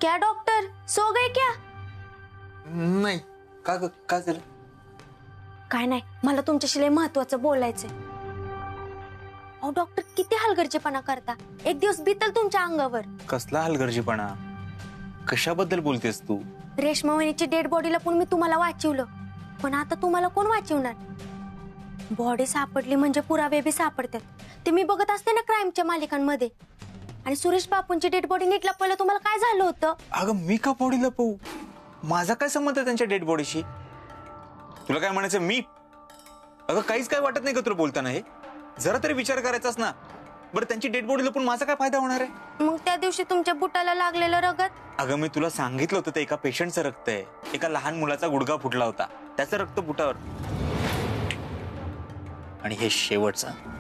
क्या doctor, so गए क्या? नाही, का काय झालं? काय नाही, मला तुमच्याशी लय महत्वाचं बोलायचंय. अहो डॉक्टर, किती हलगर्जीपणा करता. एक दिवस बीतल तुमच्या अंगावर. कसला हलगर्जीपणा? कशाबद्दल बोलतेस तू? रेश्मा वहिनीची डेड बॉडीला पण मी तुम्हाला वाचवलं, पण आता तुम्हाला कोण वाचवणार? बॉडी सापडली म्हणजे पुरावे बी सापडतात. ते मी बघत असते ना क्राईमच्या मालिकांमध्ये. आणि सुरेश बापूंची डेड बॉडी नीट लपवलं, तुम्हाला काय झालं होतं? अगं मी का बॉडी लपवू? माझा काय संबंध आहे त्यांच्या डेड बॉडीशी? तुला काय म्हणायचं मी? अगं काहीच काय वाटत नाही का तुला बोलताना? हे जरा तरी विचार करायचास ना. बरं त्यांची डेड बॉडी लपून माझा काय फायदा होणार आहे? मग त्या दिवशी तुमच्या बुटाला लागलेलं रगत? अगं मी तुला सांगितलं होतं ते एका पेशंटचं रक्त आहे. एका लहान मुलाचा गुडघा फुटला होता, त्याचं रक्त बुटावर. आणि हे शेवटचं.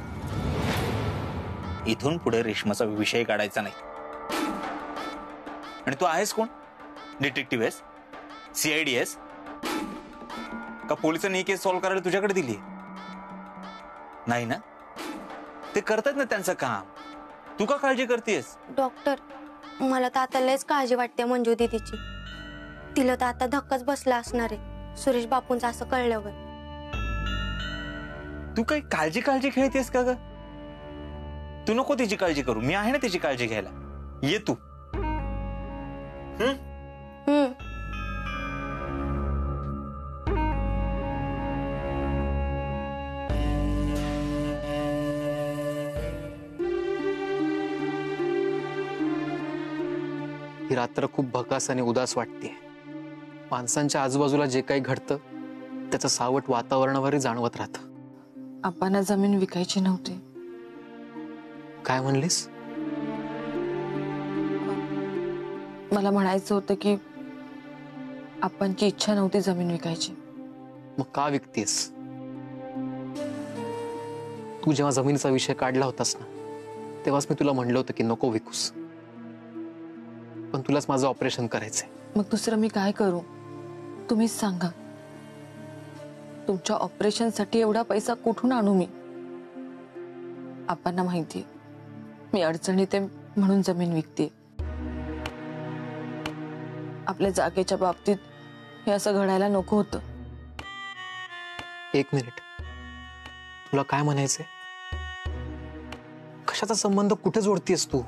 इथून पुढे रेश्माचा विषय काढायचा नाही. आणि तू आहेस कोण? डिटेक्टिव्ह आहेस? सीआयडी आहेस का? पोलिसांनी ही केस सॉल्व्ह करायला तुझ्याकडे दिली नाही ना? ते करतात ना त्यांचं काम. तू का काळजी करतेस? डॉक्टर, मला तर आता लयच काळजी वाटते मंजू दीदीची. तिला तर आता धक्काच बसला असणार आहे सुरेश बापूंचं असं कळल्यावर. तू काही काळजी काळजी खेळतेस का ग? तू नको तिची काळजी करू, मी आहे ना तिची काळजी घ्यायला. ये तू. ही रात्र खूप भकास आणि उदास वाटते. माणसांच्या आजूबाजूला जे काही घडतं त्याचं सावट वातावरणावरही जाणवत राहतं. आपांना जमीन विकायची नव्हती. काय म्हणलीस? मला म्हणायचं होतं की आपांची इच्छा नव्हती जमीन विकायची. मग का विकतेस? तू जेव्हा जमिनीचा विषय काढला होतास ना, तेव्हाच मी तुला म्हणलं होतं की नको विकूस. पण तुलाच माझं ऑपरेशन करायचंय. मग दुसरं मी काय करू तुम्हीच सांगा. तुमच्या ऑपरेशनसाठी एवढा पैसा कुठून आणू मी? आपांना माहितीये मी अडचणीत आहे म्हणून जमीन विकते. आपल्या जागेच्या बाबतीत हे असं घडायला नको होतं. एक मिनिट, तुला काय म्हणायचंय? कशाचा संबंध कुठे जोडतीयस तू?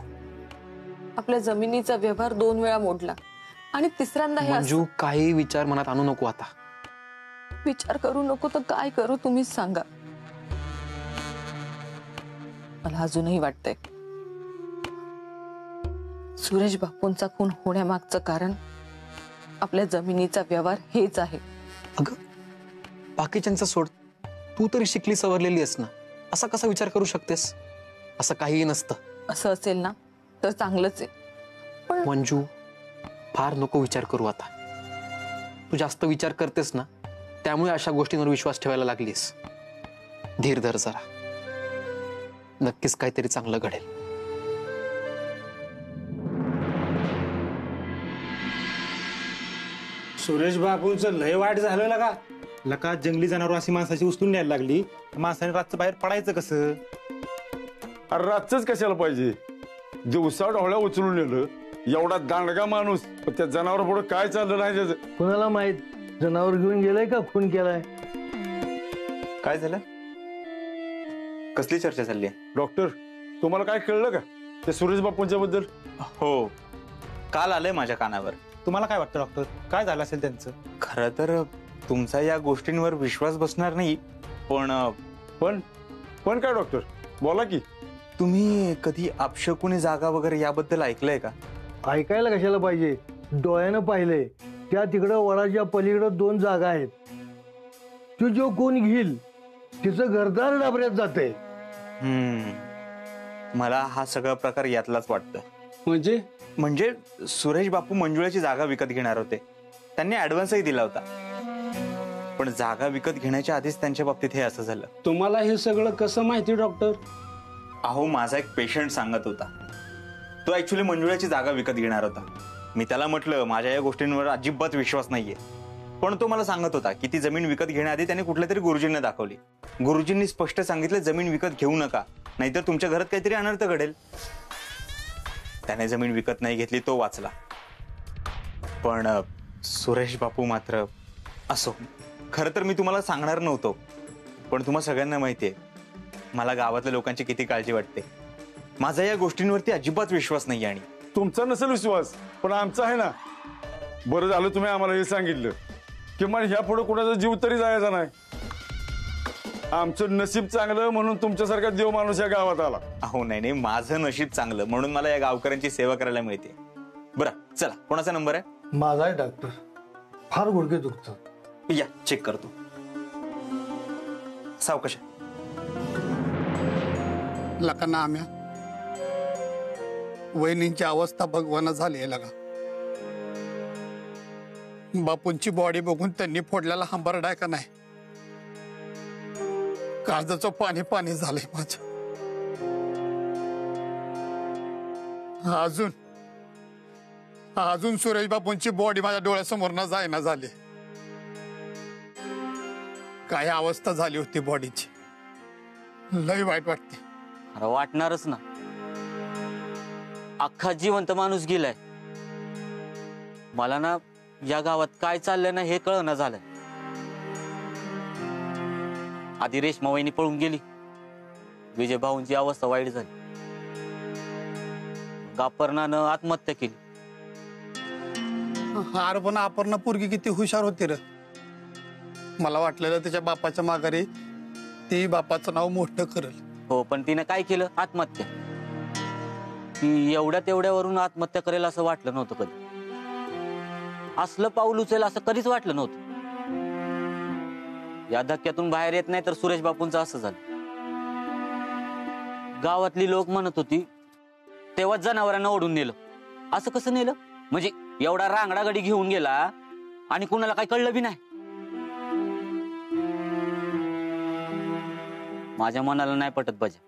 आपल्या जमिनीचा व्यवहार 2 वेळा मोडला आणि तिसऱ्यांदा हे मंजू, काही विचार मनात आणू नको आता. विचार करू नको तर काय करू तुम्हीच सांगा. मला अजूनही वाटतंय सुरेश बापूंचा खून होण्यामागचं कारण आपल्या जमिनीचा व्यवहार हेच आहे. अगं बाकीच्यांचा सोड, तू तरी शिकली सवरलेली आहेस ना. असा कसा विचार करू शकतेस? असं काहीही नसतं. असं असेल ना तर चांगलंच आहे. पण मंजू, फार नको विचार करू आता. तू जास्त विचार करतेस ना, त्यामुळे अशा गोष्टींवर विश्वास ठेवायला लागलीस. धीर धर जरा, नक्कीच काहीतरी चांगलं घडेल. सुरेश बापूंचं लय वाईट झालं लगा. लका जंगली जनावर अशी माणसाची उचलून न्यायला लागली. माणसाने रातचं बाहेर पडायचं कसं? अरे रातच कशाला पाहिजे? दिवसा ढोळ्या उचलून नेलं. एवढा दांडगा माणूस, त्या जनावर पुढे काय चाललं नाही त्याचं कोणाला माहित? जनावर घेऊन गेलाय का खून केलाय? काय झालं? कसली चर्चा चालली आहे? डॉक्टर, तुम्हाला काय कळलं का त्या सुरेश बापूंच्या बद्दल? हो, काल आलंय माझ्या कानावर. तुम्हाला काय वाटतं डॉक्टर, काय झालं असेल त्यांचं? खरं तर तुमचा या गोष्टींवर विश्वास बसणार नाही, पण पण काय डॉक्टर, बोला की. तुम्ही कधी अपशकुनी जागा वगैरे याबद्दल ऐकलंय का? ऐकायला कशाला पाहिजे? डोळ्यानं पाहिलंय. त्या तिकडं वडाच्या पलीकडं 2 जागा आहेत. तो जो कोण घेईल तिचं घरदार डाबऱ्यात जाते. मला हा सगळा प्रकार यातलाच वाटतं. म्हणजे सुरेश बापू मंजुळाची जागा विकत घेणार होते. त्यांनी ऍडव्हान्सही दिला होता, पण जागा विकत घेण्याच्या आधीच त्यांच्या बाबतीत हे असं झालं. तुम्हाला हे सगळं कसं माहिती डॉक्टर? अहो, माझा एक पेशंट सांगत होता. तो ऍक्च्युली मंजुळाची जागा विकत घेणार होता. मी त्याला म्हटलं माझ्या या गोष्टींवर अजिबात विश्वास नाहीये, पण तो मला सांगत होता की ती जमीन विकत घेण्याआधी त्याने कुठल्या तरी गुरुजींना दाखवली. गुरुजींनी स्पष्ट सांगितलं जमीन विकत घेऊ नका, नाहीतर तुमच्या घरात काहीतरी अनर्थ घडेल. त्याने जमीन विकत नाही घेतली, तो वाचला. पण सुरेश बापू मात्र असो. खरं तर मी तुम्हाला सांगणार नव्हतो, पण तुम्हाला सगळ्यांना माहितीये मला गावातल्या लोकांची किती काळजी वाटते. माझा या गोष्टींवरती अजिबात विश्वास नाही. आणि तुमचा नसेल विश्वास, पण आमचा आहे ना. बरं झालं तुम्ही आम्हाला हे सांगितलं, किमान ह्या पुढे कुणाचा जीव तरी जायचा नाही. आमचं नशीब चांगलं म्हणून तुमच्यासारखा देव माणूस या गावात आला. अहो नाही, माझं नशीब चांगलं म्हणून मला या गावकऱ्यांची सेवा करायला मिळते. बरं चला, कोणाचा नंबर आहे? माझा आहे डॉक्टर. फार गुडघे दुखतात. या चेक करतो. सावकाश. लकांना आम्या वहिनींची अवस्था भगवान झाली आहे लगा. बापूंची बॉडी बघून त्यांनी फोडलेला हंबरडा आहे का नाही, काळजाचं पाणी पाणी झालंय माझं. अजून सुरेश बापूंची बॉडी माझ्या डोळ्यासमोर न जायना झाली. काय अवस्था झाली होती बॉडीची, लय वाईट वाटते. अरे वाटणारच ना, अख्खा जिवंत माणूस गेलाय. मला ना या गावात काय चाललंय ना हे कळना झालंय. आधी रेश्मा वहिनी पळून गेली, विजय भाऊंची अवस्था वाईट झाली, गापरनानं आत्महत्या केली. अरे पण अपर्णा पोरगी किती हुशार होती रे. मला वाटलेलं त्याच्या बापाच्या माघारी ती बापाचं नाव मोठं करेल. हो, पण तिने काय केलं? आत्महत्या. ती एवढ्या तेवढ्यावरून आत्महत्या करेल असं वाटलं नव्हतं कधी. असलं पाऊल उचलेल असं कधीच वाटलं नव्हतं. या धक्क्यातून बाहेर येत नाही तर सुरेश बापूंचं असं झालं. गावातली लोक म्हणत होती तेव्हा जनावरांना ओढून नेलं. असं कसं नेलं? म्हणजे एवढा रांगडा गडी घेऊन गेला आणि कुणाला काही कळलं बी नाही. माझ्या मनाला नाही पटत बजा.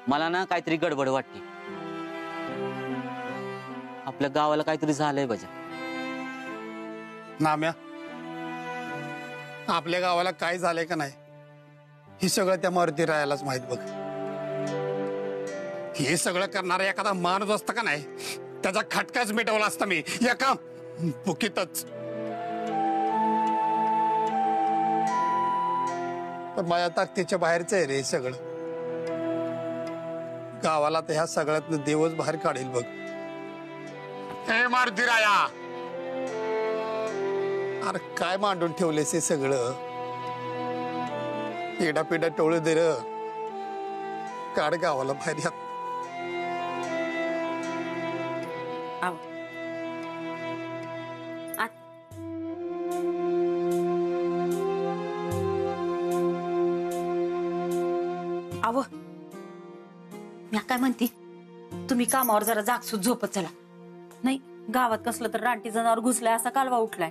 मला ना काहीतरी गडबड वाटते. आपल्या गावाला काहीतरी झालंय बजा. नाम्या, आपल्या गावाला काय झालंय का नाही हे सगळं त्या मारुती रायालाच माहित बघ. हे सगळं करणारा एखादा माणूस असता का नाही, त्याचा खटकाच मिटवला असता मी एका बुकीतच. पण माझ्या ताकदीच्या बाहेरच आहे रे हे सगळं. गावाला तर ह्या सगळ्यात देवच बाहेर काढेल बघ. हे मारुती राया, अरे काय मांडून ठेवलेस हे सगळं. पेडा पेडा टोळ दे र, काढ गावाला बाहेर. आव मी काय म्हणते, तुम्ही कामावर जरा जागसूत झोपत चला. नाही गावात कसलं तर रानटी जनावर घुसलाय असा कालवा उठलाय.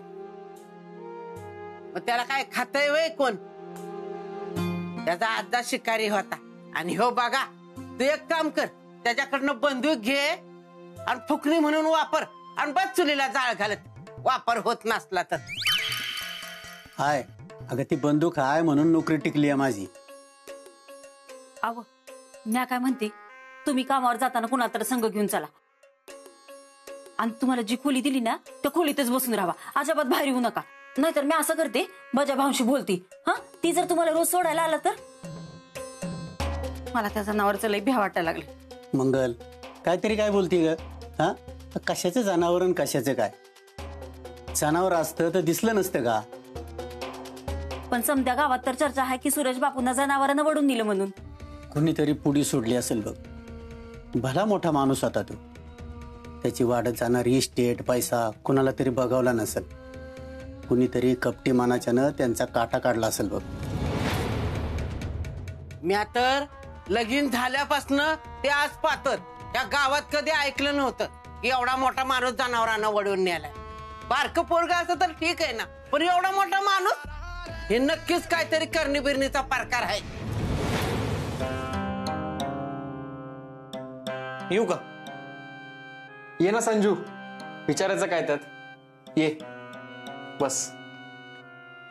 त्याला काय खातय वय कोण? त्याचा आजा शिकारी होता. आणि हो बघा, तू एक काम कर, त्याच्याकडनं बंदूक घे आणि फुकणी म्हणून वापर आणि बस चुलीला जाळ घालत. वापर होत नसला तर हाय. अगं ती बंदूक हाय म्हणून नोकरी टिकली आहे माझी. आव मी काय म्हणते, तुम्ही कामावर जाताना कुणाला तर संघ घेऊन चला. आणि तुम्हाला जी खोली दिली ना त्या खोलीतच बसून राहा, अजिबात बाहेर येऊ नका. नाहीतर मी असं करते, बजा भाऊशी बोलती. हा, ती जर तुम्हाला रोज सोडायला आला तर. मला त्या जनावरचं लई भ्या वाटायला लागले. मंगल काहीतरी काय बोलती ग? हा, कशाचं जनावर आणि कशाचं काय? जनावर असतं तर दिसलं नसतं का? पण समध्या गावात तर चर्चा आहे की सुरेश बापूंना जनावरांना वडून दिलं म्हणून. कुणीतरी पुडी सोडली असेल बघ. भला मोठा माणूस होता तो. त्याची वाढत जाणारी इस्टेट पैसा कुणाला तरी बघावला नसेल. कुणीतरी कपटी मानाच्यानं त्यांचा काटा काढला असेल बघ. मी तर लगीन झाल्यापासून ते आज पातर या गावात कधी ऐकलं नव्हतं की एवढा मोठा माणूस जनावरांना वडवून न्यायलाय. बारकं पोरगा असं तर ठीक आहे ना, पण एवढा मोठा माणूस, हे नक्कीच काहीतरी करणी बिरणीचा प्रकार आहे. येऊ का? ये ना संजू, विचारायचं काय त्यात? ये बस.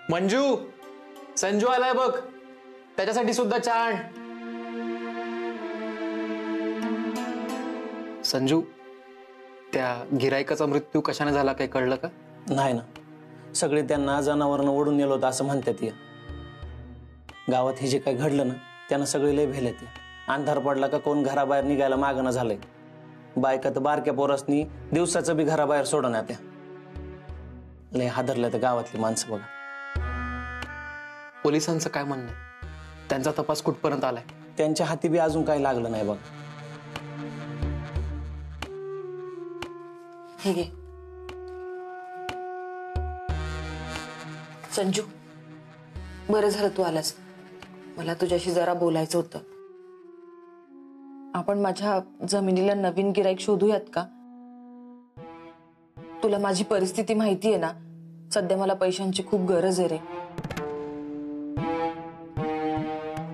मंजू, संजू आलाय बघ, त्याच्यासाठी सुद्धा चहा आण. संजू, त्या गिरायकाचा मृत्यू कशाने झाला काही कळलं का? नाही ना, सगळे त्यांना जनावरांना ओढून नेलं होतं असं म्हणतात. या गावात हे जे काही घडलं ना, त्यांना सगळे लय भेलेत. अंधार पडला का कोण घराबाहेर निघायला मागणं झालंय. बायका तर बारक्या पोरासनी दिवसाचं बी घराबाहेर सोडण्यात त्या लय हादरल्या त्या गावातली माणसं. बघा पोलिसांचं काय म्हणणं, त्यांचा तपास कुठपर्यंत आलाय? त्यांच्या हाती बी अजून काही लागलं नाही. बघा हे घे. संजू, बरं झालं तू आलास. मला तुझ्याशी जरा बोलायचं होतं. आपण माझ्या जमिनीला नवीन गिराईक शोधूयात का? तुला माझी परिस्थिती माहिती आहे ना, सध्या मला पैशांची खूप गरज आहे रे.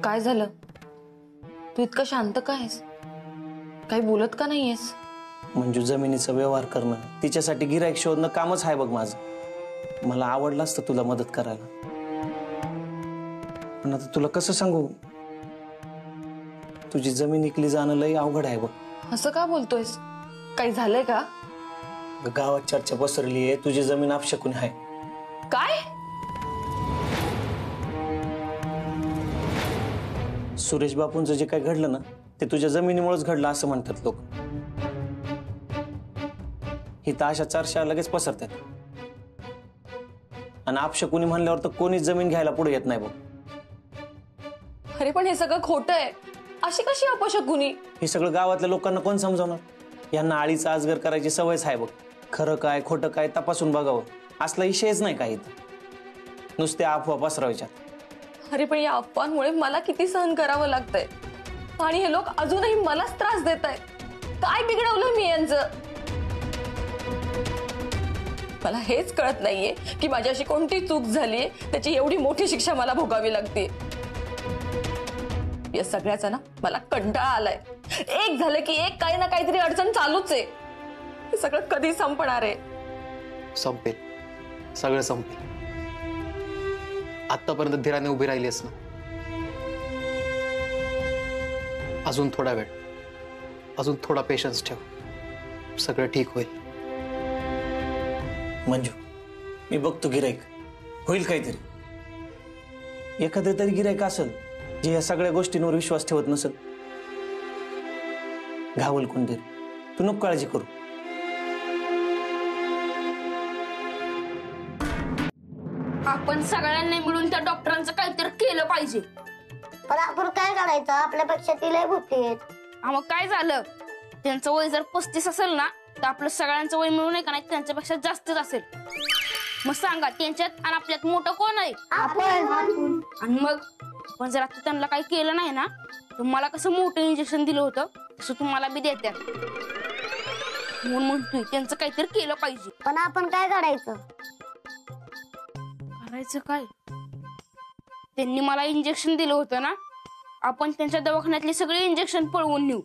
काय झालं? तू इतकं शांत का आहेस? काही बोलत का नाहीयेस? मंजू, जमिनीचा व्यवहार करणं, तिच्यासाठी गिराईक शोधणं कामच आहे बघ माझं. मला आवडलं असतं तुला मदत करायला, पण आता तुला कसं सांगू, तुझी जमीन इकली जाणं लई अवघड आहे बघ. असं का बोलतोयस? काही झालंय का? गावात चर्चा पसरली आहे, तुझी जमीन अपशकुन आहे. काय? सुरेश बापूंचं जे काही घडलं ना, ते तुझ्या जमिनीमुळेच घडलं असं म्हणतात लोक. ही तर अशा चर्चा लगेच पसरतात, आणि अपशकुनी म्हणल्यावर तर कोणीच जमीन घ्यायला पुढे येत नाही बघ. अरे पण हे सगळं खोटं आहे. अशी कशी अपशकुनी? हे सगळं गावातल्या लोकांना कोण समजावणार? यांना आळीचा आजगर करायची सवयच आहे बघ. खरं काय खोटं काय तपासून बघावं असला विषयच नाही काही. नुसते अफवा पसरवायच्या. अरे पण या अफवांमुळे मला किती सहन करावं लागतंय, आणि हे लोक अजूनही मलाच त्रास देत आहेत. काय बिघडवलं मी यांचं? मला हेच कळत नाहीये की माझ्याशी कोणती चूक झालीये, त्याची एवढी मोठी शिक्षा मला भोगावी लागते. या सगळ्याचा ना मला कंटाळा आलाय. एक झालं की एक काही ना काहीतरी अडचण चालूच आहे. हे सगळं कधी संपणार आहे? संपेल, सगळं संपेल. आतापर्यंत धीराने उभी राहिलीस ना, अजून थोडा वेळ, अजून थोडा पेशन्स ठेव, सगळं ठीक होईल. मंजू, मी बघतो गिराईक होईल काहीतरी. एखादं तरी गिराईक असेल जे या सगळ्या गोष्टींवर विश्वास ठेवत नसेल. घावल कोणतरी, तू नको काळजी करू. आपण सगळ्यांनी मिळून त्या डॉक्टरांचं काहीतरी केलं पाहिजे. पण आपण काय करायचं? आपल्यापेक्षा ती लय बुद्धी आहेत. मग काय झालं? त्यांचं वय जर 35 असेल ना, तर आपलं सगळ्यांचं वय मिळून का नाही त्यांच्यापेक्षा जास्तच असेल. मग सांगा, त्यांच्यात आणि आपल्यात मोठं कोण आहे? आपण. आणि मग पण जर आता त्यांना काही केलं नाही ना, तर मला कसं मोठं इंजेक्शन दिलं होतं तसं तुम्हाला बी देत्यात. म्हणून म्हणतोय त्यांचं काहीतरी केलं पाहिजे. पण आपण काय करायचं? करायचं काय? त्यांनी मला इंजेक्शन दिलं होतं ना, आपण त्यांच्या दवाखान्यातले सगळे इंजेक्शन पळवून नेऊ.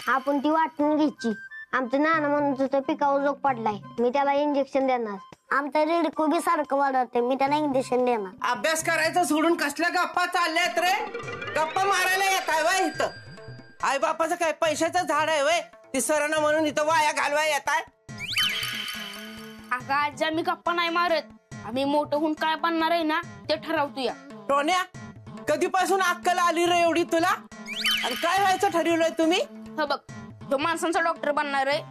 आपण ती वाटून घ्यायची. आमचं नाना म्हणत होतं पिकावर रोग पडलाय, मी त्याला इंजेक्शन देणार. आमचं रेडको बी सारखं वाढवते, मी त्याला इंजेक्शन देणार. अभ्यास करायचं सोडून कसल्या गप्पा चालल्यात रे? गप्पा मारायला येत आहे वय इथं? आई बापाचं काय पैशाचं झाड आहे वय? ती सरांना म्हणून इथं वाया घालवाय येत आहे? अगं आजी, आम्ही गप्पा नाही मारत. आम्ही मोठं होऊन काय बनणार आहे ना ते ठरवतो. या टोन्या, कधीपासून अक्कल आली रे एवढी तुला? आणि काय व्हायचं ठरवलंय तुम्ही? हो बघ, तो माणसांचा डॉक्टर बनणार आहे,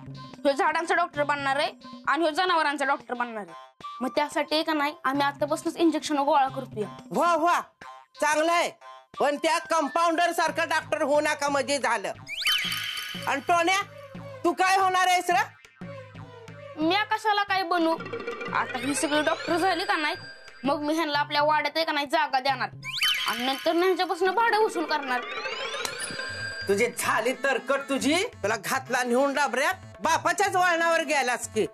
तो झाडांचा डॉक्टर बनणार आहे, आणि हो जनावरांचा डॉक्टर बनणार आहे. मग त्यासाठी का नाही आम्ही आतापासूनच इंजेक्शन गोळा करतोय. वा वा, चांगलं आहे. पण त्या कंपाऊंडर सारखा डॉक्टर होऊ नका म्हणजे झालं. आणि टोन्या, तू काय होणार आहेस रे? मी कशाला काय बनू? आता ही सगळी डॉक्टर झाली का नाही, मग मी ह्यांना आपल्या वाड्यात का नाही जागा देणार, आणि नंतर ह्यांच्यापासून भाडं वसूल करणार. तुझी झाली तरकट तुझी. तुला घातला नेऊन डाबऱ्यात, बापाच्याच वळणावर गेलास की.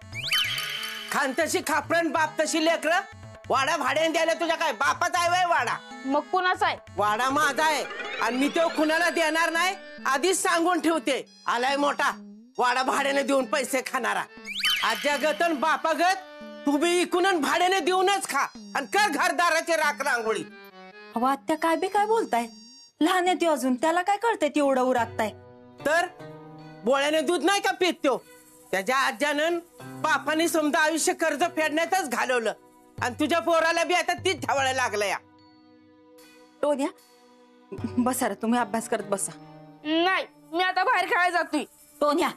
खान तशी खापरण, बाप तशी लेकर. वाडा भाड्याने द्यायला तुझ्या काय बापाचा आहे वय वाडा? मग कुणाचा आहे? वाडा माझा आहे, आणि मी तो कुणाला देणार नाही आधीच सांगून ठेवते. आलाय मोठा वाडा भाड्याने देऊन पैसे खाणारा. आज्यागत आणि बापागत तू बी इकून भाड्याने देऊनच खा, आणि कर घरदाराची राख रांगोळी. अहो आत्या, काय बी काय बोलताय? लहान आहे अजून, त्याला काय कळतंय एवढं उरागताय? तर बोळ्याने दूध नाही का पित तो? त्याच्या आज्यानं बापाने समजा आयुष्य कर्ज फेडण्यातच घालवलं आणि तुझ्या पोराला बी आता तीच ठेवायला लागलं या. टोन्या बसा रे, तुम्ही अभ्यास करत बसा. नाही, मी आता बाहेर खेळायला जातोय. टोन्या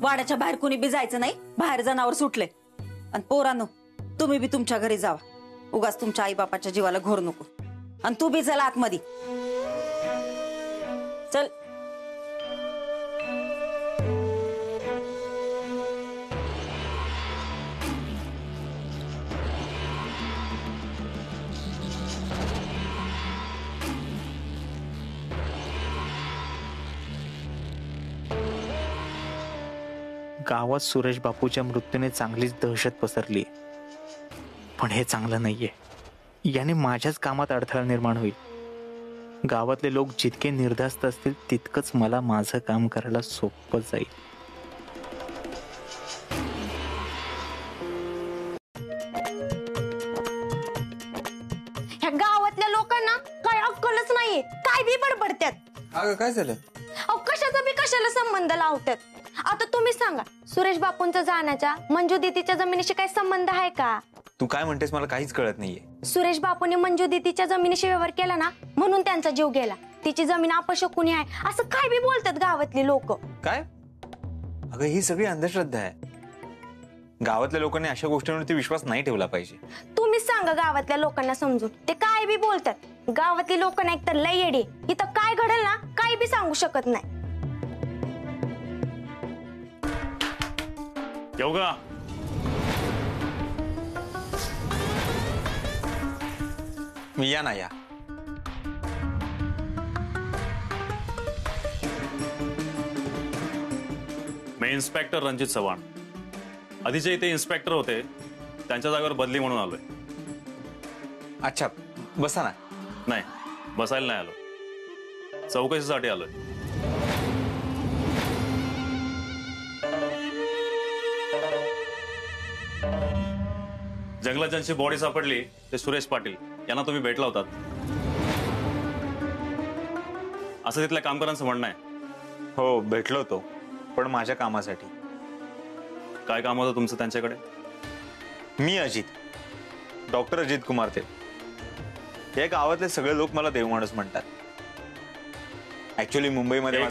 वाड्याच्या बाहेर कुणी बी जायचं नाही, बाहेर जनावर सुटले. आणि पोरांनो तुम्ही बी तुमच्या घरी जावा, उगाच तुमच्या आई बापाच्या जीवाला घोर नको. आणि तू बी चला आतमध्ये चल. गावात सुरेश बापूच्या मृत्यूने चांगलीच दहशत पसरली, पण हे चांगलं नाहीये. याने माझ्याच कामात अडथळा निर्माण होईल. गावातले लोक जितके निर्धास्त असतील तितकंच मला माझं काम करायला सोपं जाईल. ह्या गावातल्या लोकांना काय अक्कलच नाहीये, काय बी बडबडतात. अगं काय झालं? अहो कशाचा बी कशाला संबंध लावतात. आता तुम्ही सांगा, सुरेश बापूंचा जाण्याचा मंजू दीदीच्या जमिनीशी काय संबंध आहे का? तू काय म्हणतेस मला काहीच कळत नाहीये. सुरेश बापूंनी मंजू दीदीच्या जमिनीशी व्यवहार केला ना, म्हणून त्यांचा जीव गेला. तिची जमीन अपशकुनी आहे असं काय बी बोलतात गावातली लोक. काय? अगं ही सगळी अंधश्रद्धा आहे. गावातल्या लोकांनी अशा गोष्टींवरती विश्वास नाही ठेवला पाहिजे. तुम्हीच सांगा गावातल्या लोकांना समजून, ते काय बी बोलतात. गावातली लोक ना एकतर लय येडी, इथं काय घडेल ना काय बी सांगू शकत नाही. येऊ का? मी या ना या. मी इन्स्पेक्टर रणजित चव्हाण. आधीचे इथे इन्स्पेक्टर होते, त्यांच्या जागेवर बदली म्हणून आलोय. अच्छा बसा ना. नाही बसायला नाही आलो, चौकशीसाठी आलोय. जंगलात ज्यांची बॉडी सापडली ते सुरेश पाटील यांना तुम्ही भेटला होतात असं तिथल्या कामगारांचं म्हणणं आहे. हो भेटलो होतो, पण माझ्या कामासाठी. काय काम होतं तुमचं त्यांच्याकडे? मी अजित, डॉक्टर अजित कुमार ते. या गावातले सगळे लोक मला देव माणूस म्हणतात. ऍक्च्युली मुंबईमध्ये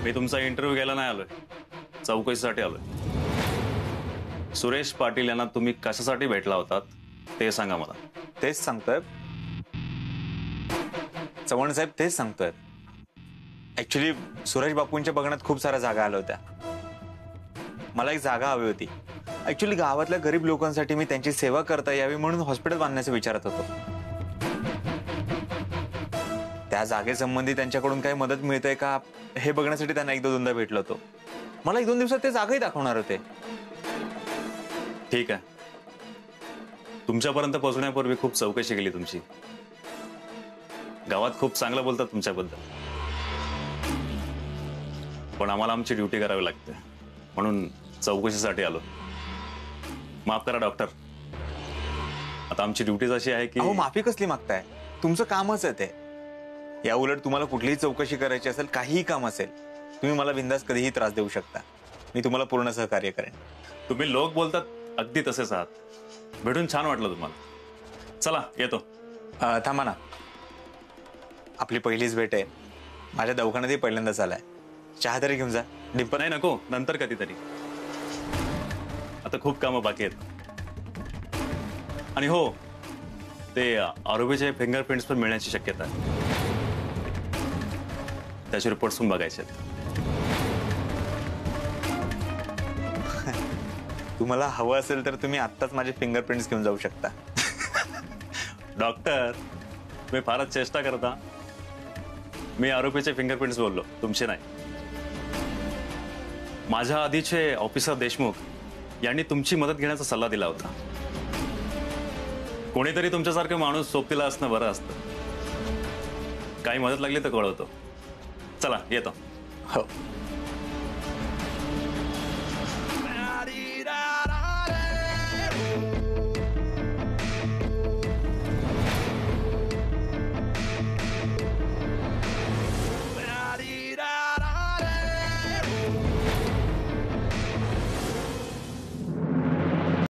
मी तुमचा इंटरव्ह्यू घ्यायला नाही आलोय, चौकशीसाठी आलोय. सुरेश पाटील यांना तुम्ही कशासाठी भेटला होतात ते सांगा मला. तेच सांगतोय चव्हाण साहेब, तेच सांगतोय. ऍक्च्युली सुरेश बापूंच्या बघण्यात खूप साऱ्या जागा आल्या होत्या. मला एक जागा हवी होती. ऍक्च्युली गावातल्या गरीब लोकांसाठी मी त्यांची सेवा करता यावी म्हणून हॉस्पिटल बांधण्याचं विचारत होतो. त्या जागेसंबंधी त्यांच्याकडून काही मदत मिळते का हे बघण्यासाठी त्यांना एकदा दोनदा भेटलो होतो. मला 1-2 दिवसात ते जागाही दाखवणार होते. ठीक आहे, तुमच्यापर्यंत पोहोचण्यापूर्वी खूप चौकशी केली तुमची. गावात खूप चांगलं बोलतात तुमच्याबद्दल, पण आम्हाला आमची ड्युटी करावी लागते म्हणून चौकशीसाठी आलो. माफ करा डॉक्टर, आता आमची ड्युटीच अशी आहे की. अहो माफी कसली मागताय? तुमचं कामच आहे ते. या उलट तुम्हाला कुठलीही चौकशी करायची असेल, काहीही काम असेल, तुम्ही मला बिंदास कधीही त्रास देऊ शकता. मी तुम्हाला पूर्ण सहकार्य करेन. तुम्ही लोक बोलतात अगदी तसेच आहात. भेटून छान वाटलं तुम्हाला. चला येतो. थांबा ना, आपली पहिलीच भेट आहे. माझ्या दवाखान्यातही पहिल्यांदाच आलाय. चहा तरी घेऊन जा. डिंपल नाही नको, नंतर कधीतरी. आता खूप कामं बाकी आहेत. आणि हो, ते आरोपीचे फिंगरप्रिंट्स पण मिळण्याची शक्यता आहे. त्याचे रिपोर्ट्स पण बघायचे आहेत. तुम्हाला हवं असेल तर तुम्ही आत्ताच माझे फिंगरप्रिंट्स घेऊन जाऊ शकता. डॉक्टर तुम्ही फारच चेष्टा करता. मी आरोपीचे फिंगरप्रिंट्स बोललो, तुमचे नाही. माझ्या आधीचे ऑफिसर देशमुख यांनी तुमची मदत घेण्याचा सल्ला दिला होता. कोणीतरी तुमच्यासारखं माणूस सोबतीला असणं बरं असतं. काही मदत लागली तर कळवतो. चला येतो. हो.